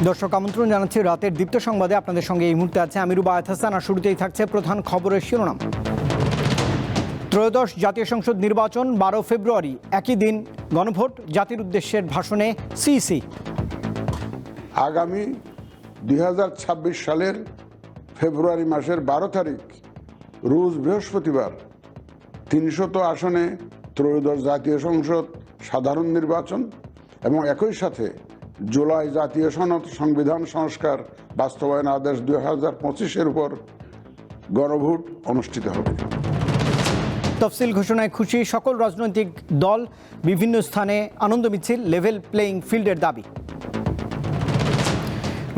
দর্শক আমন্ত্রণ জানাচ্ছি রাতের দীপ্ত সংবাদে। আপনাদের সঙ্গে এই মুহূর্তে আছে আমি রুবায়েত হাসান। আর শুরুতেই থাকছে প্রধান খবরের শিরোনাম। ত্রয়োদশ জাতীয় সংসদ নির্বাচন 12 ফেব্রুয়ারি, একই দিন গণভোট, জাতির উদ্দেশ্যের ভাষণে সিইসি। আগামী 2026 সালের ফেব্রুয়ারি মাসের 12 তারিখ রোজ বৃহস্পতিবার 300 আসনে ত্রয়োদশ জাতীয় সংসদ সাধারণ নির্বাচন এবং একই সাথে জুলাই জাতীয় সনদ সংবিধান সংস্কার বাস্তবায়ন আদেশ 2025-এর উপর গণভোট অনুষ্ঠিত হবে। তফসিল ঘোষণায় খুশি সকল রাজনৈতিক দল, বিভিন্ন স্থানে আনন্দ মিছিল, লেভেল প্লেইং ফিল্ডের দাবি।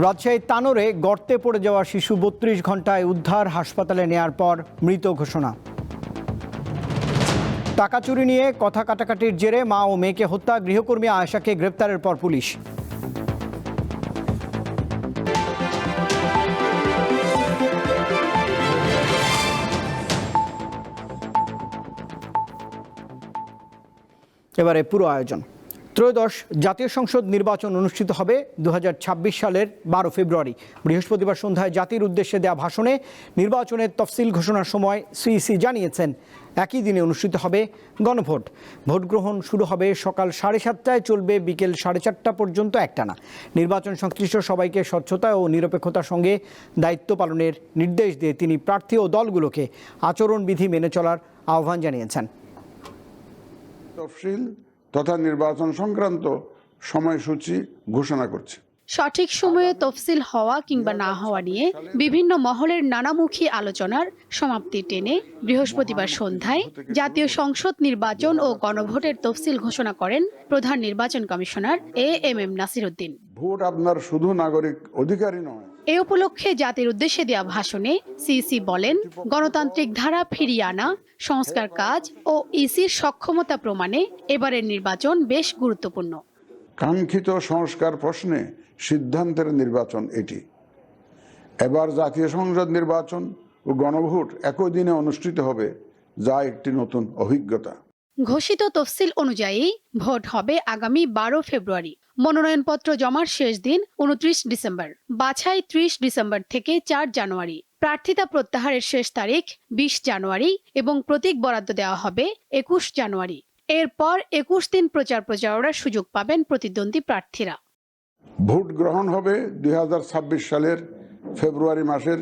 রাজশাহীর তানোরে গর্তে পড়ে যাওয়া শিশু 32 ঘন্টায় উদ্ধার, হাসপাতালে নেয়ার পর মৃত ঘোষণা। টাকা চুরি নিয়ে কথা কাটাকাটির জেরে মা ও মেয়েকে হত্যা, গৃহকর্মী আয়েশাকে গ্রেপ্তারের পর পুলিশ। এবারে পুরো আয়োজন। ত্রয়োদশ জাতীয় সংসদ নির্বাচন অনুষ্ঠিত হবে 2026 সালের 12 ফেব্রুয়ারি। বৃহস্পতিবার সন্ধ্যায় জাতির উদ্দেশ্যে দেওয়া ভাষণে নির্বাচনের তফসিল ঘোষণার সময় সিইসি জানিয়েছেন, একই দিনে অনুষ্ঠিত হবে গণভোট। ভোট গ্রহণ শুরু হবে সকাল 7:30টায়, চলবে বিকেল 4:30 পর্যন্ত একটানা। নির্বাচন সংশ্লিষ্ট সবাইকে স্বচ্ছতা ও নিরপেক্ষতার সঙ্গে দায়িত্ব পালনের নির্দেশ দিয়ে তিনি প্রার্থী ও দলগুলোকে আচরণবিধি মেনে চলার আহ্বান জানিয়েছেন। তফসিল তথা নির্বাচন সংক্রান্ত সময়সূচি ঘোষণা করছে। সঠিক সময়ে তফসিল হওয়া কিংবা না হওয়া নিয়ে বিভিন্ন মহলের নানামুখী আলোচনার সমাপ্তি টেনে বৃহস্পতিবার সন্ধ্যায় জাতীয় সংসদ নির্বাচন ও গণভোটের তফসিল ঘোষণা করেন প্রধান নির্বাচন commissioner AMM Nasir Uddin. Vote আপনার শুধু নাগরিক অধিকারই নয়। এ উপলক্ষে জাতির উদ্দেশ্যে দেওয়া ভাষণে সিইসি বলেন, গণতান্ত্রিক ধারা ফিরিয়ে আনা, সংস্কার কাজ ও ইসির সক্ষমতা প্রমাণে এবারের নির্বাচন বেশ গুরুত্বপূর্ণ। কাঙ্ক্ষিত সংস্কার প্রশ্নে সিদ্ধান্তের নির্বাচন এটি। এবার জাতীয় সংসদ নির্বাচন ও গণভোট একই দিনে অনুষ্ঠিত হবে, যা একটি নতুন অভিজ্ঞতা। ঘোষিত তফসিল অনুযায়ী ভোট হবে আগামী 12 ফেব্রুয়ারি। মনোনয়নপত্র জমার শেষ দিন 29 ডিসেম্বর, বাছাই 30 ডিসেম্বর থেকে 4 জানুয়ারি। প্রার্থিতা প্রত্যাহারের শেষ তারিখ 20 জানুয়ারি এবং প্রতীক বরাদ্দ দেওয়া হবে 21 জানুয়ারি। এরপর 21 দিন প্রচারণার সুযোগ পাবেন প্রতিদ্বন্দ্বী প্রার্থীরা। ভোট গ্রহণ হবে 2026 সালের ফেব্রুয়ারি মাসের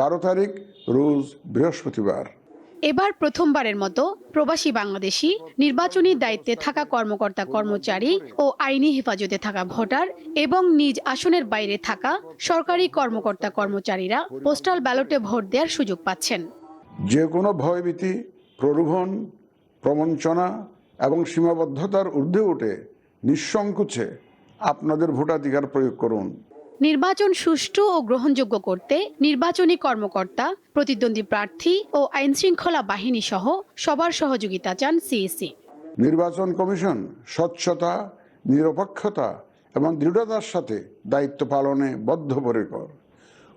12 তারিখ রোজ বৃহস্পতিবার। এবার প্রথমবারের মতো প্রবাসী বাংলাদেশি, নির্বাচনী দায়িত্বে থাকা কর্মকর্তা কর্মচারী ও আইনি হেফাজতে থাকা ভোটার এবং নিজ আসনের বাইরে থাকা সরকারি কর্মকর্তা কর্মচারীরা পোস্টাল ব্যালটে ভোট দেওয়ার সুযোগ পাচ্ছেন। যে কোনো ভয়ভীতি, প্রলোভন, প্রবঞ্চনা এবং সীমাবদ্ধতার ঊর্ধ্বে উঠে নিঃসংকোচে আপনাদের ভোটাধিকার প্রয়োগ করুন। নির্বাচন সুষ্ঠু ও গ্রহণযোগ্য করতে নির্বাচনী কর্মকর্তা, প্রতিদ্বন্দ্বী প্রার্থী ও আইনশৃঙ্খলা বাহিনী সহ সবার সহযোগিতা চান সিইসি। নির্বাচন কমিশন স্বচ্ছতা, নিরপেক্ষতা এবং দৃঢ়তার সাথে দায়িত্ব পালনে বদ্ধপরিকর।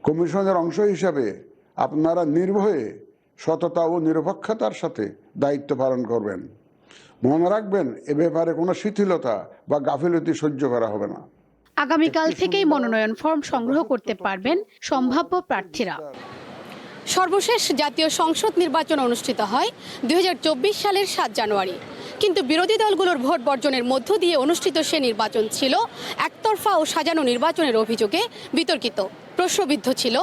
কমিশনের অংশ হিসাবে আপনারা নির্ভয়ে সততা ও নিরপেক্ষতার সাথে দায়িত্ব পালন করবেন। মনে রাখবেন, এ ব্যাপারে কোনো শিথিলতা বা গাফিলতি সহ্য করা হবে না। আগামীকাল থেকেই মনোনয়ন ফর্ম সংগ্রহ করতে পারবেন সম্ভাব্য প্রার্থীরা। সর্বশেষ জাতীয় সংসদ নির্বাচন অনুষ্ঠিত হয় 2024 সালের 7 জানুয়ারি। কিন্তু বিরোধী দলগুলোর ভোট বর্জনের মধ্য দিয়ে অনুষ্ঠিত সে নির্বাচন ছিল একতরফা ও সাজানো নির্বাচনের অভিযোগে বিতর্কিত। প্রশ্নবিদ্ধ ছিল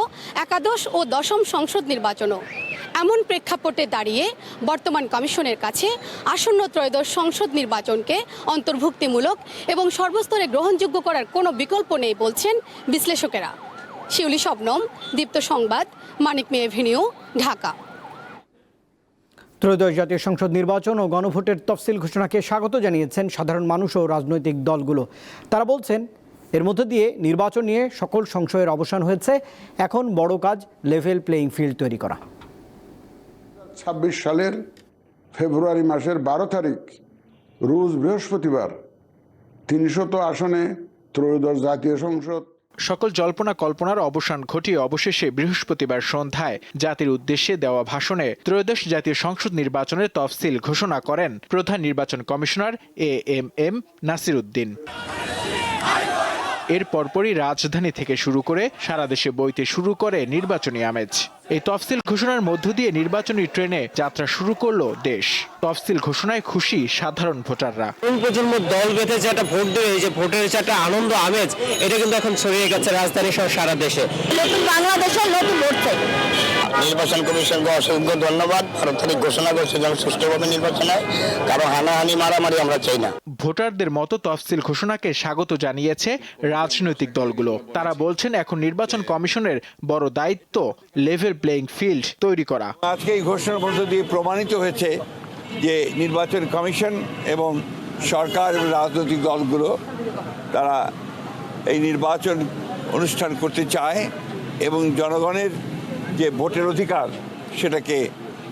একাদশ ও দশম সংসদ নির্বাচনও। এমন প্রেক্ষাপটে দাঁড়িয়ে বর্তমান কমিশনের কাছে আসন্ন ত্রয়োদশ সংসদ নির্বাচনকে অন্তর্ভুক্তিমূলক এবং সর্বস্তরে গ্রহণযোগ্য করার কোনো বিকল্প নেই বলছেন বিশ্লেষকেরা। শিউলি শবনম, দীপ্ত সংবাদ, মানিক মে এভিনিউ, ঢাকা। ত্রয়োদশ জাতীয় সংসদ নির্বাচন ও গণভোটের তফসিল ঘোষণাকে স্বাগত জানিয়েছেন সাধারণ মানুষ ও রাজনৈতিক দলগুলো। তারা বলছেন, এর মধ্য দিয়ে নির্বাচন নিয়ে সকল সংশয়ের অবসান হয়েছে। এখন বড় কাজ লেভেল প্লেইং ফিল্ড তৈরি করা। 26 সালের ফেব্রুয়ারি মাসের 12 তারিখ রোজ বৃহস্পতিবার 300 আসনে ত্রয়োদশ জাতীয় সংসদ সকল জল্পনা কল্পনার অবসান ঘটিয়ে অবশেষে বৃহস্পতিবার সন্ধ্যায় জাতির উদ্দেশ্যে দেওয়া ভাষণে ত্রয়োদশ জাতীয় সংসদ নির্বাচনের তফসিল ঘোষণা করেন প্রধান নির্বাচন কমিশনার এএমএম নাসির উদ্দিন। এর পরপরই রাজধানী থেকে শুরু করে সারা দেশে বইতে শুরু করে নির্বাচনী আমেজ। এই তফসিল ঘোষণার মধ্য দিয়ে নির্বাচনী ট্রেনে যাত্রা শুরু করলো দেশ। তফসিল ঘোষণায় খুশি সাধারণ ভোটাররা। প্রজন্ম দল বেঁধেছে একটা ভোট দেবে, এই যে ভোটের যে একটা আনন্দ আমেজ, এটা কিন্তু এখন ছড়িয়ে গেছে রাজধানী সহ সারা দেশে। নতুন বাংলাদেশের নতুন ভোট চাই। নির্বাচন কমিশনকে অসংখ্য ধন্যবাদ। ভারত থেকে ঘোষণা করছে যেন সুষ্ঠুভাবে নির্বাচন হয়, কারো হানাহানি মারামারি আমরা চাই না। ভোটারদের মতো তফসিল ঘোষণাকে স্বাগত জানিয়েছে রাজনৈতিক দলগুলো। তারা বলছেন এখন নির্বাচন কমিশনের বড় দায়িত্ব লেভেল প্লেইং ফিল্ড তৈরি করা। আজকে এই ঘোষণার মধ্য দিয়ে প্রমাণিত হয়েছে যে নির্বাচন কমিশন এবং সরকার এবং রাজনৈতিক দলগুলো তারা এই নির্বাচন অনুষ্ঠান করতে চায় এবং জনগণের যে ভোটের অধিকার সেটাকে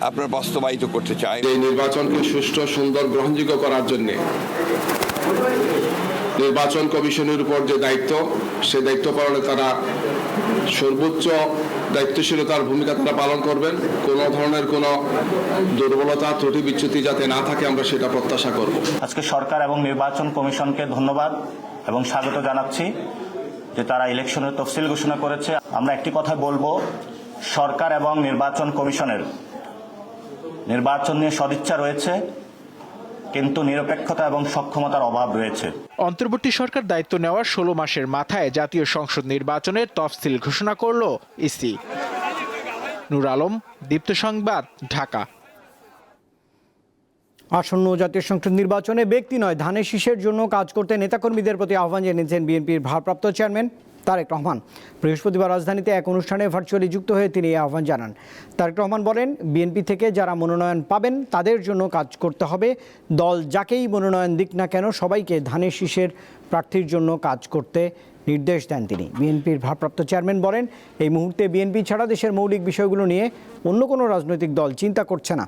আপনার বাস্তবায়িত করতে চায়। এই নির্বাচনকে সুষ্ঠু, সুন্দর, গ্রহণযোগ্য করার জন্য নির্বাচন কমিশনের উপর যে দায়িত্ব, সেই দায়িত্ব পালনে তারা সর্বোচ্চ দায়িত্বশীলতার ভূমিকা তারা পালন করবেন। কোনো ধরনের কোনো দুর্বলতা, ত্রুটি বিচ্যুতি যাতে না থাকে, আমরা সেটা প্রত্যাশা করব। আজকে সরকার এবং নির্বাচন কমিশনকে ধন্যবাদ এবং স্বাগত জানাচ্ছি যে তারা ইলেকশনের তফসিল ঘোষণা করেছে। আমরা একটি কথা বলবো, সরকার এবং নির্বাচন কমিশনের নির্বাচন নিয়ে সদিচ্ছা রয়েছে, কিন্তু নিরপেক্ষতা এবং সক্ষমতার অভাব রয়েছে। অন্তর্বর্তী সরকার দায়িত্ব নেওয়ার 16 মাসের মাথায় জাতীয় সংসদ নির্বাচনের তফসিল ঘোষণা করল ইসি। নূর আলম, দীপ্ত সংবাদ, ঢাকা। আসন্ন জাতীয় সংসদ নির্বাচনে ব্যক্তি নয়, ধানের শীষের জন্য কাজ করতে নেতাকর্মীদের প্রতি আহ্বান জানিয়েছেন বিএনপির ভারপ্রাপ্ত চেয়ারম্যান তারেক রহমান। বৃহস্পতিবার রাজধানীতে এক অনুষ্ঠানে ভার্চুয়ালি যুক্ত হয়ে তিনি এই আহ্বান জানান। তারেক রহমান বলেন, বিএনপি থেকে যারা মনোনয়ন পাবেন তাদের জন্য কাজ করতে হবে। দল যাকেই মনোনয়ন দিক না কেন, সবাইকে ধানের শীষের প্রার্থীর জন্য কাজ করতে নির্দেশ দেন তিনি। বিএনপির ভারপ্রাপ্ত চেয়ারম্যান বলেন, এই মুহূর্তে বিএনপি ছাড়া দেশের মৌলিক বিষয়গুলো নিয়ে অন্য কোনো রাজনৈতিক দল চিন্তা করছে না।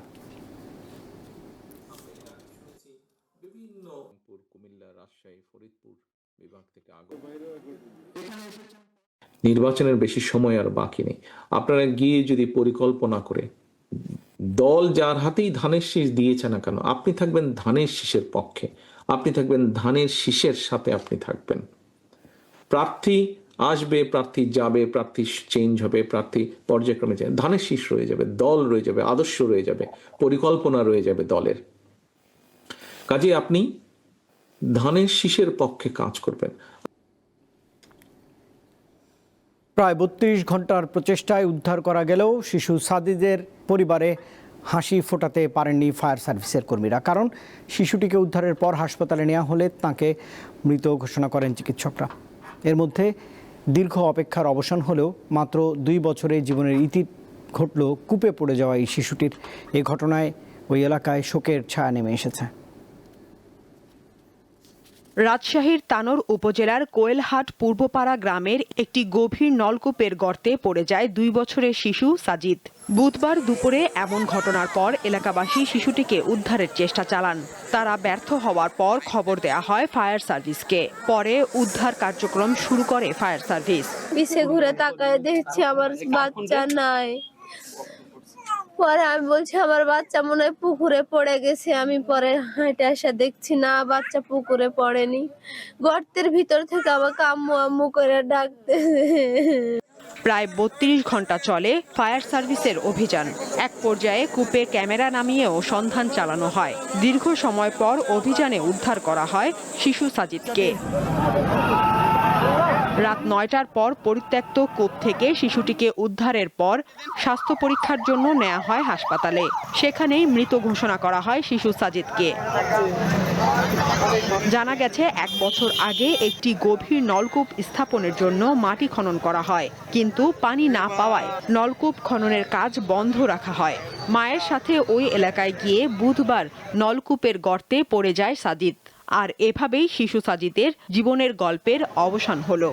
নির্বাচনের বেশি সময় আর বাকি নেই। আপনারা গিয়ে যদি পরিকল্পনা করে দল যার হাতেই ধানের শীষ দিয়েছে না কেন, আপনি থাকবেন ধানের শীষের পক্ষে, আপনি থাকবেন ধানের শীষের সাথে, আপনি থাকবেন। প্রার্থী আসবে, প্রার্থী যাবে, প্রার্থী চেঞ্জ হবে, প্রার্থী পর্যায়ক্রমে যাবে, ধানের শীষ রয়ে যাবে, দল রয়ে যাবে, আদর্শ রয়ে যাবে, পরিকল্পনা রয়ে যাবে দলের। কাজে আপনি ধানের শীষের পক্ষে কাজ করবেন। প্রায় 32 ঘন্টার প্রচেষ্টায় উদ্ধার করা গেলেও শিশু সাদিদের পরিবারে হাসি ফোটাতে পারেননি ফায়ার সার্ভিসের কর্মীরা। কারণ শিশুটিকে উদ্ধারের পর হাসপাতালে নেওয়া হলে তাকে মৃত ঘোষণা করেন চিকিৎসকরা। এর মধ্যে দীর্ঘ অপেক্ষার অবসান হলেও মাত্র 2 বছরে জীবনের ইতি ঘটল কূপে পড়ে যাওয়া এই শিশুটির। এই ঘটনায় ওই এলাকায় শোকের ছায়া নেমে এসেছে। রাজশাহীর তানোর উপজেলার কোয়েলহাট পূর্বপাড়া গ্রামের একটি গভীর নলকূপের গর্তে পড়ে যায় 2 বছরের শিশু সাজিদ। বুধবার দুপুরে এমন ঘটনার পর এলাকাবাসী শিশুটিকে উদ্ধারের চেষ্টা চালান। তারা ব্যর্থ হওয়ার পর খবর দেয়া হয় ফায়ার সার্ভিসকে। পরে উদ্ধার কার্যক্রম শুরু করে ফায়ার সার্ভিস। পিছে ঘুরে তাকায় দেখছি আমার বাচ্চা নাই। পরে আমি বলছি আমার বাচ্চা মনে হয় পুকুরে পড়ে গেছে। আমি পরে হাঁটে আসা দেখছি না, বাচ্চা পুকুরে পড়েনি। গর্তের ভিতর থেকে আমাকে আম্মু আম্মু করে ডাকতে। প্রায় 32 ঘন্টা চলে ফায়ার সার্ভিসের অভিযান। এক পর্যায়ে কূপে ক্যামেরা নামিয়েও সন্ধান চালানো হয়। দীর্ঘ সময় পর অভিযানে উদ্ধার করা হয় শিশু সাজিদকে। রাত 9টার পর পরিত্যক্ত কূপ থেকে শিশুটিকে উদ্ধারের পর স্বাস্থ্য পরীক্ষার জন্য নেওয়া হয় হাসপাতালে। সেখানেই মৃত ঘোষণা করা হয় শিশু সাজিদকে। জানা গেছে 1 বছর আগে একটি গভীর নলকূপ স্থাপনের জন্য মাটি খনন করা হয়, কিন্তু পানি না পাওয়ায় নলকূপ খননের কাজ বন্ধ রাখা হয়। মায়ের সাথে ওই এলাকায় গিয়ে বুধবার নলকূপের গর্তে পড়ে যায় সাজিদ। আর এভাবেই শিশু সাজিদের জীবনের গল্পের অবসান হলো।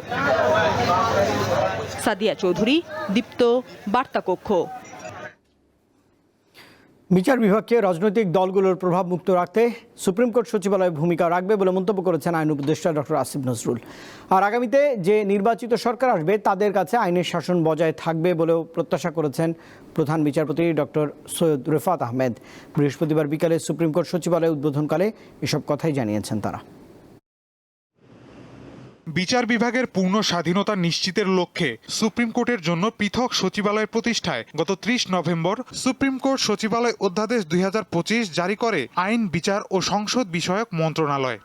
সাদিয়া চৌধুরী, দীপ্ত, বার্তা কক্ষ। বিচার বিভাগকে রাজনৈতিক দলগুলোর প্রভাব মুক্ত রাখতে সুপ্রিম কোর্ট সচিবালয় ভূমিকা রাখবে বলে মন্তব্য করেছেন আইন উপদেষ্টা ডক্টর আসিফ নজরুল। আর আগামীতে যে নির্বাচিত সরকার আসবে তাদের কাছে আইনের শাসন বজায় থাকবে বলেও প্রত্যাশা করেছেন প্রধান বিচারপতি ডক্টর সৈয়দ রেফাত আহমেদ। বৃহস্পতিবার বিকালে সুপ্রিম কোর্ট সচিবালয় উদ্বোধনকালে এসব কথাই জানিয়েছেন তারা। বিচার বিভাগের পূর্ণ স্বাধীনতা নিশ্চিতের লক্ষ্যে সুপ্রিম কোর্টের জন্য পৃথক সচিবালয় প্রতিষ্ঠায় গত 30 নভেম্বর সুপ্রিম কোর্ট সচিবালয় অধ্যাদেশ 2025 জারি করে আইন, বিচার ও সংসদ বিষয়ক মন্ত্রণালয়।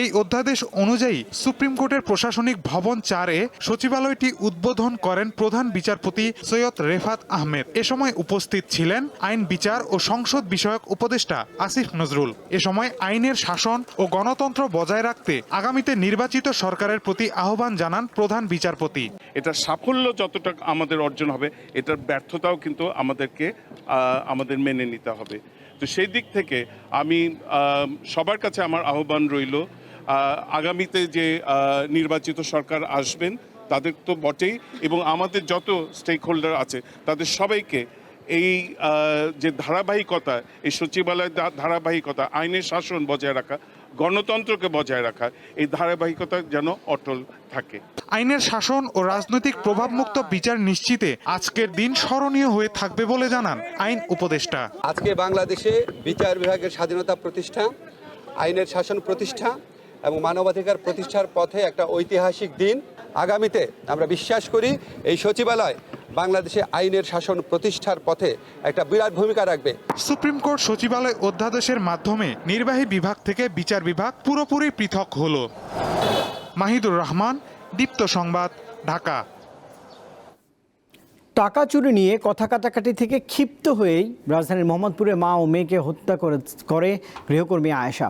এই অধ্যাদেশ অনুযায়ী সুপ্রিম কোর্টের প্রশাসনিক ভবন 4-এ সচিবালয়টি উদ্বোধন করেন প্রধান বিচারপতি সৈয়দ রেফাত আহমেদ। এ সময় উপস্থিত ছিলেন আইন, বিচার ও সংসদ বিষয়ক উপদেষ্টা আসিফ নজরুল। এ সময় আইনের শাসন ও গণতন্ত্র বজায় রাখতে আগামীতে নির্বাচিত সরকারের প্রতি আহ্বান জানান প্রধান বিচারপতি। এটা সাফল্য যতটা আমাদের অর্জন হবে, এটার ব্যর্থতাও কিন্তু আমাদের মেনে নিতে হবে। তো সেই দিক থেকে আমি সবার কাছে আমার আহ্বান রইল, আগামীতে যে নির্বাচিত সরকার আসবেন তাদের তো বটেই, এবং আমাদের যত স্টেক হোল্ডার আছে তাদের সবাইকে এই যে ধারাবাহিকতা, এই সচিবালয়ের ধারাবাহিকতা, আইনের শাসন বজায় রাখা, গণতন্ত্রকে বজায় রাখা, এই ধারাবাহিকতা যেন অটল থাকে। আইনের শাসন ও রাজনৈতিক প্রভাবমুক্ত বিচার নিশ্চিতে আজকের দিন স্মরণীয় হয়ে থাকবে বলে জানান আইন উপদেষ্টা। আজকে বাংলাদেশে বিচার বিভাগের স্বাধীনতা প্রতিষ্ঠা, আইনের শাসন প্রতিষ্ঠা এবং মানবাধিকার প্রতিষ্ঠার পথে একটা ঐতিহাসিক দিন। আগামীতে আমরা বিশ্বাস করি এই সচিবালয় বাংলাদেশে আইনের শাসন প্রতিষ্ঠার পথে একটা বিরাট ভূমিকা রাখবে। সুপ্রিম কোর্ট সচিবালয় অধ্যাদেশের মাধ্যমে নির্বাহী বিভাগ থেকে বিচার বিভাগ পুরোপুরি পৃথক হলো। মাহিদুর রহমান, দীপ্ত সংবাদ, ঢাকা। টাকা চুরি নিয়ে কথা কাটাকাটি থেকে ক্ষিপ্ত হয়েই রাজধানীর মোহাম্মদপুরে মা ও মেয়েকে হত্যা করে গৃহকর্মী আয়েশা।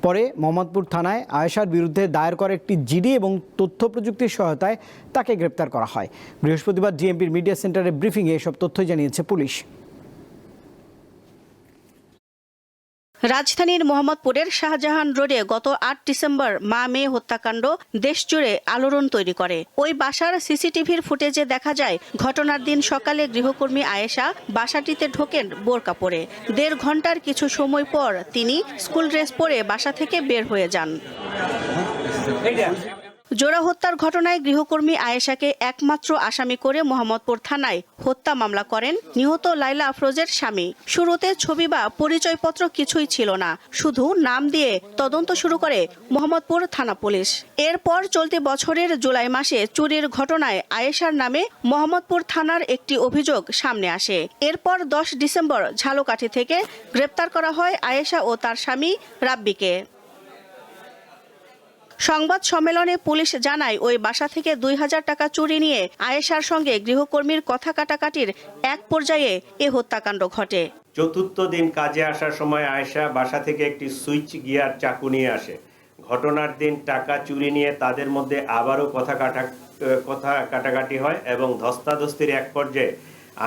পরে মোহাম্মদপুর থানায় আয়েশার বিরুদ্ধে দায়ের করা একটি জিডি এবং তথ্য প্রযুক্তির সহায়তায় তাকে গ্রেপ্তার করা হয়। বৃহস্পতিবার ডিএমপির মিডিয়া সেন্টারে ব্রিফিংয়ে এসব তথ্য জানিয়েছে পুলিশ। রাজধানীর মোহাম্মদপুরের শাহজাহান রোডে গত 8 ডিসেম্বর মা মেয়ে হত্যাকাণ্ড দেশজুড়ে আলোড়ন তৈরি করে। ওই বাসার সিসিটিভির ফুটেজে দেখা যায় ঘটনার দিন সকালে গৃহকর্মী আয়েশা বাসাটিতে ঢোকেন বোরকা পরে। 1.5 ঘন্টার কিছু সময় পর তিনি স্কুল ড্রেস পরে বাসা থেকে বের হয়ে যান। জোড়া হত্যার ঘটনায় গৃহকর্মী আয়েশাকে একমাত্র আসামি করে মোহাম্মদপুর থানায় হত্যা মামলা করেন নিহত লাইলা আফরোজের স্বামী। শুরুতে ছবি বা পরিচয়পত্র কিছুই ছিল না, শুধু নাম দিয়ে তদন্ত শুরু করে মোহাম্মদপুর থানা পুলিশ। এরপর চলতি বছরের জুলাই মাসে চুরির ঘটনায় আয়েশার নামে মোহাম্মদপুর থানার একটি অভিযোগ সামনে আসে। এরপর 10 ডিসেম্বর ঝালকাঠি থেকে গ্রেপ্তার করা হয় আয়েশা ও তার স্বামী রাব্বিকে। সংবাদ সম্মেলনে পুলিশ জানায় ওই বাসা থেকে 2000 টাকা চুরি নিয়ে আয়েশার সঙ্গে গৃহকর্মীর কথা কাটাকাটির এক পর্যায়ে এ হত্যাকাণ্ড ঘটে। চতুর্থ দিন কাজে আসার সময় আয়েশা বাসা থেকে একটি সুইচ গিয়ার চাকু নিয়ে আসে। ঘটনার দিন টাকা চুরি নিয়ে তাদের মধ্যে আবারও কথা কাটাকাটি হয় এবং ধস্তাধস্তির এক পর্যায়ে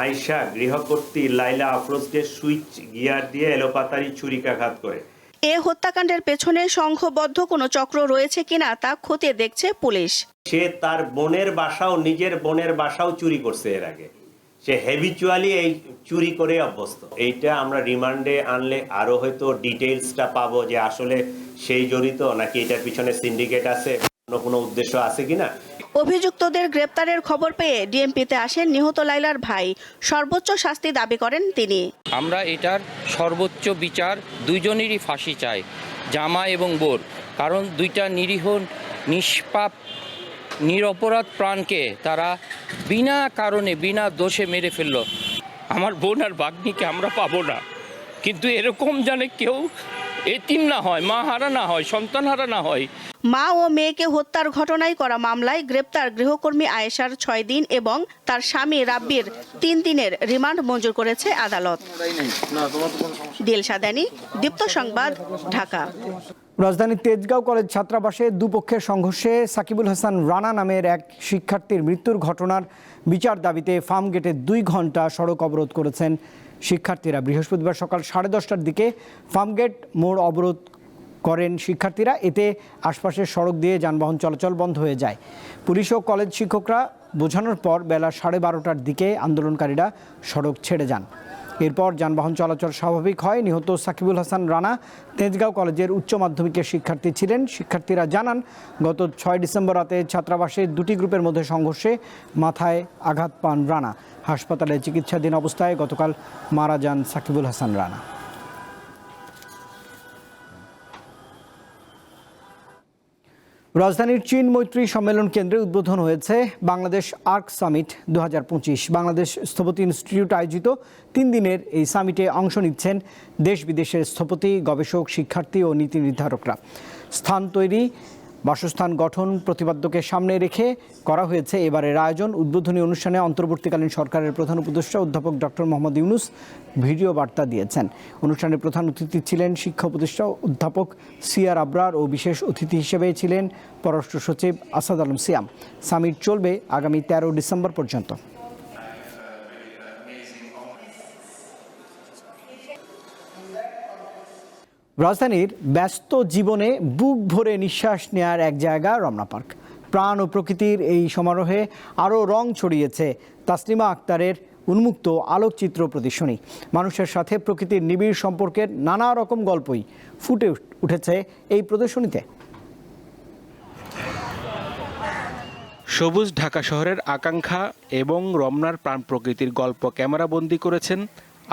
আয়েশা গৃহকর্ত্রী লাইলা আফরোজকে সুইচ গিয়ার দিয়ে এলোপাতাড়ি ছুরিকাঘাত করে। এ হত্যাকাণ্ডের পেছনে সংঘবদ্ধ কোনো চক্র রয়েছে কিনা তা খতিয়ে দেখছে পুলিশ। সে তার নিজের বোনের বাসাও চুরি করছে এর আগে। সে হ্যাবিচুয়ালি এই চুরি করে অভ্যস্ত। এইটা আমরা রিমান্ডে আনলে আরো হয়তো ডিটেইলসটা পাবো যে আসলে সেই জড়িত নাকি এটার পিছনে সিন্ডিকেট আছে, কোনো উদ্দেশ্য আছে কিনা। অভিযুক্তদের গ্রেপ্তারের খবর পেয়ে ডিএমপিতে আসেন নিহত লাইলার ভাই। সর্বোচ্চ শাস্তি দাবি করেন তিনি। আমরা এটার সর্বোচ্চ বিচার, দুইজনেরই ফাঁসি চাই, জামা এবং বোর। কারণ দুইটা নিরীহ নিষ্পাপ নিরপরাধ প্রাণকে তারা বিনা কারণে বিনা দোষে মেরে ফেলল। আমার বোন আর ভাগ্নিকে আমরা পাবো না, কিন্তু এরকম জানে কেউ এতিম না হয়, মা হারা না হয়, সন্তান হারা না হয়। মা ও মেয়েকে হত্যার ঘটনায় করা মামলায় গ্রেপ্তার গৃহকর্মী আয়েশার 6 দিন এবং তার স্বামী রাব্বির 3 দিনের রিমান্ড মঞ্জুর করেছে আদালত। দিলশাদানি, দীপ্ত সংবাদ, ঢাকা। রাজধানীর তেজগাঁও কলেজ ছাত্রাবাসে দুপক্ষের সংঘর্ষে সাকিবুল হাসান রানা নামের এক শিক্ষার্থীর মৃত্যুর ঘটনার বিচার দাবিতে ফার্ম গেটে 2 ঘন্টা সড়ক অবরোধ করেছেন শিক্ষার্থীরা। বৃহস্পতিবার সকাল 10:30টার দিকে ফার্মগেট মোড় অবরোধ করেন শিক্ষার্থীরা। এতে আশপাশের সড়ক দিয়ে যানবাহন চলাচল বন্ধ হয়ে যায়। পুলিশ ও কলেজ শিক্ষকরা বোঝানোর পর বেলা 12:30টার দিকে আন্দোলনকারীরা সড়ক ছেড়ে যান। এরপর যানবাহন চলাচল স্বাভাবিক হয়। নিহত সাকিবুল হাসান রানা তেজগাঁও কলেজের উচ্চ মাধ্যমিকের শিক্ষার্থী ছিলেন। শিক্ষার্থীরা জানান, গত 6 ডিসেম্বর রাতে ছাত্রাবাসে 2টি গ্রুপের মধ্যে সংঘর্ষে মাথায় আঘাত পান রানা। হাসপাতালে চিকিৎসাধীন অবস্থায় গতকাল মারা যান সাকিবুল হাসান রানা। রাজধানীর চীন মৈত্রী সম্মেলন কেন্দ্রে উদ্বোধন হয়েছে বাংলাদেশ আর্ক সামিট 2025। বাংলাদেশ স্থপতি ইনস্টিটিউট আয়োজিত 3 দিনের এই সামিটে অংশ নিচ্ছেন দেশ বিদেশের স্থপতি, গবেষক, শিক্ষার্থী ও নীতি নির্ধারকরা। স্থান তৈরি, বাসস্থান গঠন প্রতিপাদ্যকে সামনে রেখে করা হয়েছে এবারের আয়োজন। উদ্বোধনী অনুষ্ঠানে অন্তর্বর্তীকালীন সরকারের প্রধান উপদেষ্টা অধ্যাপক ডক্টর মোহাম্মদ ইউনূস ভিডিও বার্তা দিয়েছেন। অনুষ্ঠানে প্রধান অতিথি ছিলেন শিক্ষা উপদেষ্টা অধ্যাপক সিআর আবরার ও বিশেষ অতিথি হিসেবে ছিলেন পররাষ্ট্র সচিব আসাদ আলম সিয়াম। সামিট চলবে আগামী 13 ডিসেম্বর পর্যন্ত। রাজধানীর ব্যস্ত জীবনে বুক ভরে নিঃশ্বাস নেয়ার এক জায়গা রমনা পার্ক। প্রাণ ও প্রকৃতির এই সমারোহে আরও রং ছড়িয়েছে তাসলিমা আক্তারের উন্মুক্ত আলোকচিত্র প্রদর্শনী। মানুষের সাথে প্রকৃতির নিবিড় সম্পর্কের নানা রকম গল্পই ফুটে উঠেছে এই প্রদর্শনীতে। সবুজ ঢাকা শহরের আকাঙ্ক্ষা এবং রমনার প্রাণ প্রকৃতির গল্প ক্যামেরাবন্দি করেছেন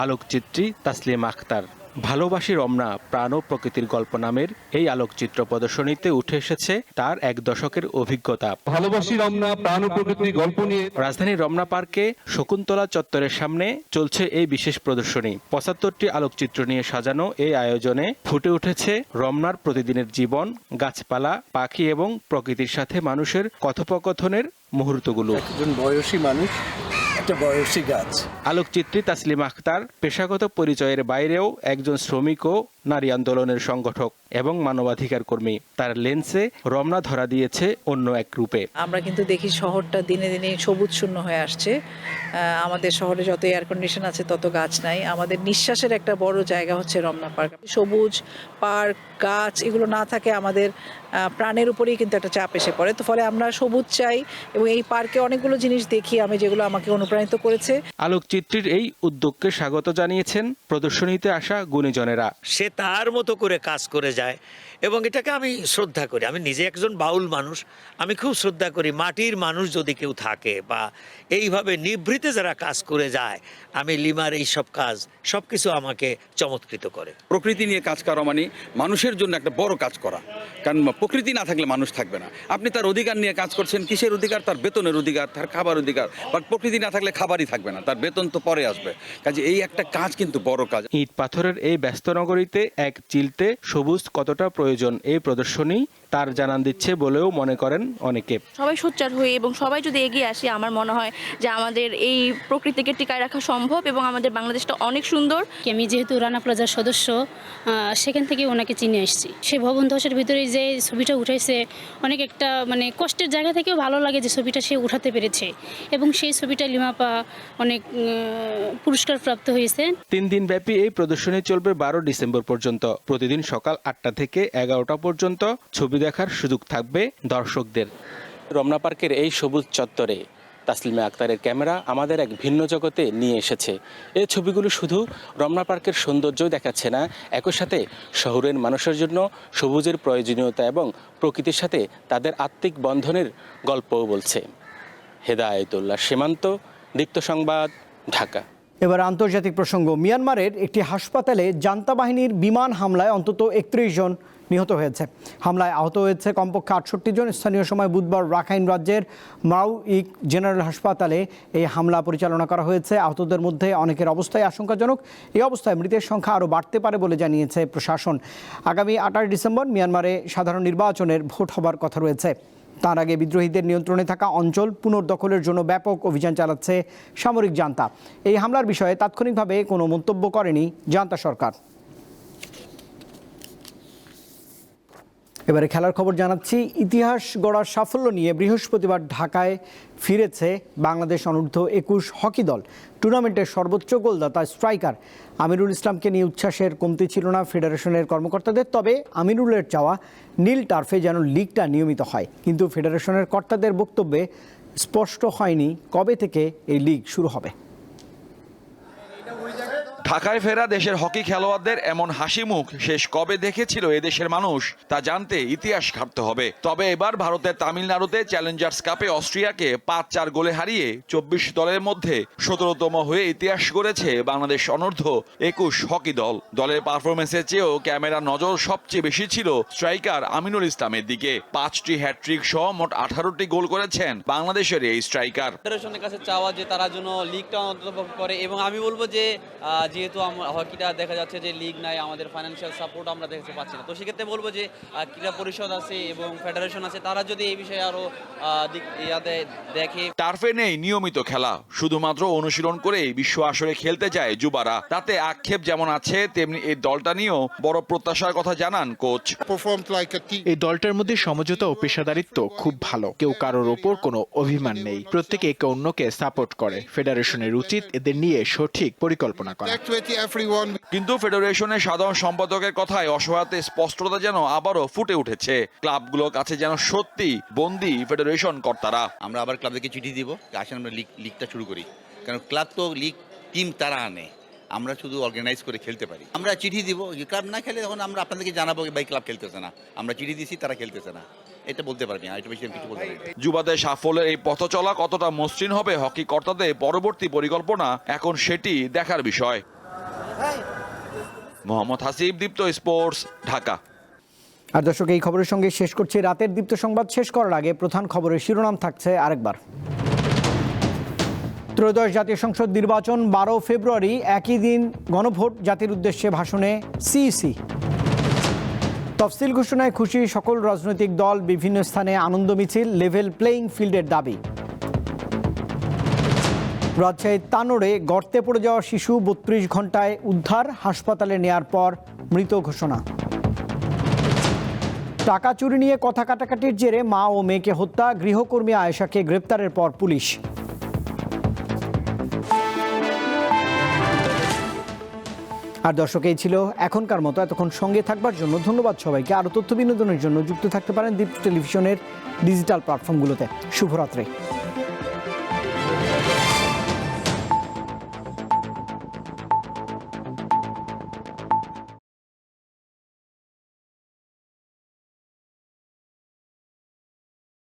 আলোকচিত্রী তাসলিমা আক্তার। ভালোবাসি রমনা, প্রাণ ও প্রকৃতির গল্প নামের এই আলোকচিত্র প্রদর্শনীতে উঠে এসেছে তার 1 দশকের অভিজ্ঞতা। ভালোবাসি রমনা, প্রাণ ও প্রকৃতির গল্প নিয়ে রাজধানীর রমনা পার্কে শকুন্তলা চত্বরের সামনে চলছে এই বিশেষ প্রদর্শনী। 75টি আলোকচিত্র নিয়ে সাজানো এই আয়োজনে ফুটে উঠেছে রমনার প্রতিদিনের জীবন, গাছপালা, পাখি এবং প্রকৃতির সাথে মানুষের কথোপকথনের মুহূর্তগুলো। একজন বয়সী মানুষ, একটা বয়সী গাছ। আলোকচিত্রী তাসলিমা আক্তার পেশাগত পরিচয়ের বাইরেও একজন শ্রমিক ও নারী আন্দোলনের সংগঠক এবং মানবাধিকার কর্মী। তার লেন্সে রমনা ধরা দিয়েছে অন্য এক রূপে। আমরা কিন্তু দেখি শহরটা দিনে দিনে সবুজ শূন্য হয়ে আসছে। আমাদের শহরে যত এয়ার কন্ডিশন আছে তত গাছ নাই। আমাদের নিঃশ্বাসের একটা বড় জায়গা হচ্ছে রমনা পার্ক। সবুজ পার্ক, গাছ এগুলো না থাকে আমাদের প্রাণের উপরেই কিন্তু একটা চাপ এসে পড়ে। তো ফলে আমরা সবুজ চাই এবং এই পার্কে অনেকগুলো জিনিস দেখি আমি, যেগুলো আমাকে অনুপ্রাণিত করেছে। আলোকচিত্রীর এই উদ্যোগকে স্বাগত জানিয়েছেন প্রদর্শনীতে আসা গুণীজনেরা। সে তার মতো করে কাজ করে যায় এবং এটাকে আমি শ্রদ্ধা করি। আমি নিজে একজন বাউল মানুষ, আমি খুব শ্রদ্ধা করি। মাটির মানুষ যদি কেউ থাকে বা এইভাবে নিভৃতে যারা কাজ করে যায়, আমি লিমার এই সব কাজ সবকিছু আমাকে চমৎকৃত করে। প্রকৃতি নিয়ে কাজ করা মানে মানুষের জন্য একটা বড় কাজ করা, কারণ প্রকৃতি না থাকলে মানুষ থাকবে না। আপনি তার অধিকার নিয়ে কাজ করছেন, কিসের অধিকার? তার বেতনের অধিকার, তার খাবার অধিকার। বাট প্রকৃতি না থাকলে খাবারই থাকবে না, তার বেতন তো পরে আসবে। কাজে এই একটা কাজ কিন্তু বড় কাজ। ইট পাথরের এই ব্যস্ত নগরীতে এক চিলতে সবুজ কতটা প্রয়োজন এই প্রদর্শনী তার জানান দিচ্ছে বলেও মনে করেন অনেকে। সবাই সোচ্চার হয়ে এবং সবাই যদি এগিয়ে আসে, আমার মনে হয় যে আমাদের এই প্রকৃতিকে টিকায় রাখা সম্ভব এবং আমাদের বাংলাদেশটা অনেক সুন্দর। আমি যেহেতু রানা প্লাজার সদস্য, সেখান থেকে ওনাকে চিনে এসেছি। সে ভবন ধসের ভিতরে যে ছবিটা উঠাইছে, অনেক একটা মানে কষ্টের জায়গা থেকেও ভালো লাগে যে ছবিটা সে উঠাতে পেরেছে এবং সেই ছবিটা লিমাপা অনেক পুরস্কার প্রাপ্ত হয়েছে। 3 দিন ব্যাপী এই প্রদর্শনী চলবে 12 ডিসেম্বর পর্যন্ত। প্রতিদিন সকাল 8টা থেকে 11টা পর্যন্ত ছবি দেখার সুযোগ থাকবে দর্শকদের। রমনা পার্কের এই সবুজ চত্বরে তাসলিমা আক্তারের ক্যামেরা আমাদের এক ভিন্ন জগতে নিয়ে এসেছে। এই ছবিগুলো শুধু রমনা পার্কের সৌন্দর্য দেখাচ্ছে না, একই সাথে শহরের মানুষের জন্য সবুজের প্রয়োজনীয়তা এবং প্রকৃতির সাথে তাদের আত্মিক বন্ধনের গল্পও বলছে। হেদায়েতুল্লাহ সীমান্ত, দীপ্ত সংবাদ, ঢাকা। এবার আন্তর্জাতিক প্রসঙ্গ। মিয়ানমারের একটি হাসপাতালে জান্তা বাহিনীর বিমান হামলায় অন্তত 31 জন নিহত হয়েছে। হামলায় আহত হয়েছে কমপক্ষে 68 জন। স্থানীয় সময় বুধবার রাখাইন রাজ্যের মাউ ইক জেনারেল হাসপাতালে এই হামলা পরিচালনা করা হয়েছে। আহতদের মধ্যে অনেকের অবস্থায় আশঙ্কাজনক। এই অবস্থায় মৃতের সংখ্যা আরও বাড়তে পারে বলে জানিয়েছে প্রশাসন। আগামী 28 ডিসেম্বর মিয়ানমারে সাধারণ নির্বাচনের ভোট হবার কথা রয়েছে। তার আগে বিদ্রোহীদের নিয়ন্ত্রণে থাকা অঞ্চল পুনর্দখলের জন্য ব্যাপক অভিযান চালাচ্ছে সামরিক জান্তা। এই হামলার বিষয়ে তাৎক্ষণিকভাবে কোনো মন্তব্য করেনি জান্তা সরকার। এবারে খেলার খবর জানাচ্ছি। ইতিহাস গড়ার সাফল্য নিয়ে বৃহস্পতিবার ঢাকায় ফিরেছে বাংলাদেশ অনূর্ধ্ব 21 হকি দল। টুর্নামেন্টের সর্বোচ্চ গোলদাতা স্ট্রাইকার আমিরুল ইসলামকে নিয়ে উচ্ছ্বাসের কমতি ছিল না ফেডারেশনের কর্মকর্তাদের। তবে আমিরুলের চাওয়া নীল টার্ফে যেন লিগটা নিয়মিত হয়, কিন্তু ফেডারেশনের কর্তাদের বক্তব্যে স্পষ্ট হয়নি কবে থেকে এই লিগ শুরু হবে। ঢাকায় ফেরা দেশের হকি খেলোয়াড়দের এমন হাসি মুখ শেষ কবে দেখেছিল এদেশের মানুষ তা জানতে ইতিহাস ঘাঁটতে হবে। তবে এবার ভারতের তামিলনাড়ুতে চ্যালেঞ্জার্স কাপে অস্ট্রিয়াকে 5-4 গোলে হারিয়ে 24 দলের মধ্যে 17তম হয়ে ইতিহাস গড়েছে বাংলাদেশ অনূর্ধ্ব 21 হকি দল। দলের পারফরমেন্সের চেয়েও ক্যামেরার নজর সবচেয়ে বেশি ছিল স্ট্রাইকার আমিনুল ইসলামের দিকে। 5টি হ্যাটট্রিক সহ মোট 18টি গোল করেছেন বাংলাদেশের এই স্ট্রাইকার। ফেডারেশনের কাছে চাওয়া যে তারা যেন লিগটা অন্তর্ভুক্ত করে, এবং আমি বলবো যে যেহেতু হকিটা দেখা যাচ্ছে যে লিগ নাই, আমাদের ফাইন্যান্সিয়াল সাপোর্ট আমরা দেখতে পাচ্ছি না, তো সেক্ষেত্রে বলবো যে ক্রীড়া পরিষদ আছে এবং ফেডারেশন আছে, তারা যদি এই বিষয়ে আরো দেখে। টার্ফে নেই নিয়মিত খেলা, শুধুমাত্র অনুশীলন করেই বিশ্ব আসরে খেলতে যায় যুবারা। তাতে আক্ষেপ যেমন আছে তেমনি এই দলটা নিয়েও বড় প্রত্যাশার কথা জানান কোচ। এই দলটার মধ্যে সমঝোতা ও পেশাদারিত্ব খুব ভালো, কেউ কারোর ওপর কোনো অভিমান নেই, প্রত্যেকে একে অন্যকে সাপোর্ট করে। ফেডারেশনের উচিত এদের নিয়ে সঠিক পরিকল্পনা করা। কিন্তু ফেডারেশনের সাধারণ সম্পাদকের কথায় অসহায়তা স্পষ্টতা যেন আবারও ফুটে উঠেছে। ক্লাবগুলোর কাছে যেন সত্যি বন্দী ফেডারেশন কর্তারা। আমরা আবার ক্লাবদেরকে চিঠি দিব, আসেন আমরা লিগটা শুরু করি, কারণ ক্লাব তো লিগ টিম তারা আনে, আমরা শুধু অর্গানাইজ করে খেলতে পারি। আমরা চিঠি দিব, ক্লাব না খেলে তখন আমরা আপনাদেরকে জানাবো ভাই ক্লাব খেলতেছে না, আমরা চিঠি দিছি তারা খেলতেছে না, এটা বলতে পারবি না, এটা বেশি কিছু বলতে পারি। যুবাদের সাফল্যের এই পথ চলা কতটা মসৃণ হবে হকি কর্তাদের পরবর্তী পরিকল্পনা এখন সেটি দেখার বিষয়। মোহাম্মদ হাসিব, দীপ্ত স্পোর্টস, ঢাকা। আর দর্শক, এই খবরের সঙ্গে শেষ করছি রাতের দীপ্ত সংবাদ। শেষ করার আগে প্রধান খবরের শিরোনাম থাকছে আরেকবার। ত্রয়োদশ জাতীয় সংসদ নির্বাচন 12 ফেব্রুয়ারি, একই দিন গণভোট। জাতির উদ্দেশ্যে ভাষণে সিইসি। তফসিল ঘোষণায় খুশি সকল রাজনৈতিক দল, বিভিন্ন স্থানে আনন্দ মিছিল। লেভেল প্লেইং ফিল্ডের দাবি। রাজশাহীর তানোরে গর্তে পড়ে যাওয়া শিশু 32 ঘন্টায় উদ্ধার, হাসপাতালে নেয়ার পর মৃত ঘোষণা। টাকা চুরি নিয়ে কথা কাটাকাটির জেরে মা ও মেয়েকে হত্যা, গৃহকর্মী আয়েশাকে গ্রেপ্তারের পর পুলিশ। আর দর্শক, এই ছিল এখনকার মতো। এতক্ষণ সঙ্গে থাকবার জন্য ধন্যবাদ সবাইকে। আরও তথ্য বিনোদনের জন্য যুক্ত থাকতে পারেন দীপ্ত টেলিভিশনের ডিজিটাল প্ল্যাটফর্মগুলোতে। শুভরাত্রি।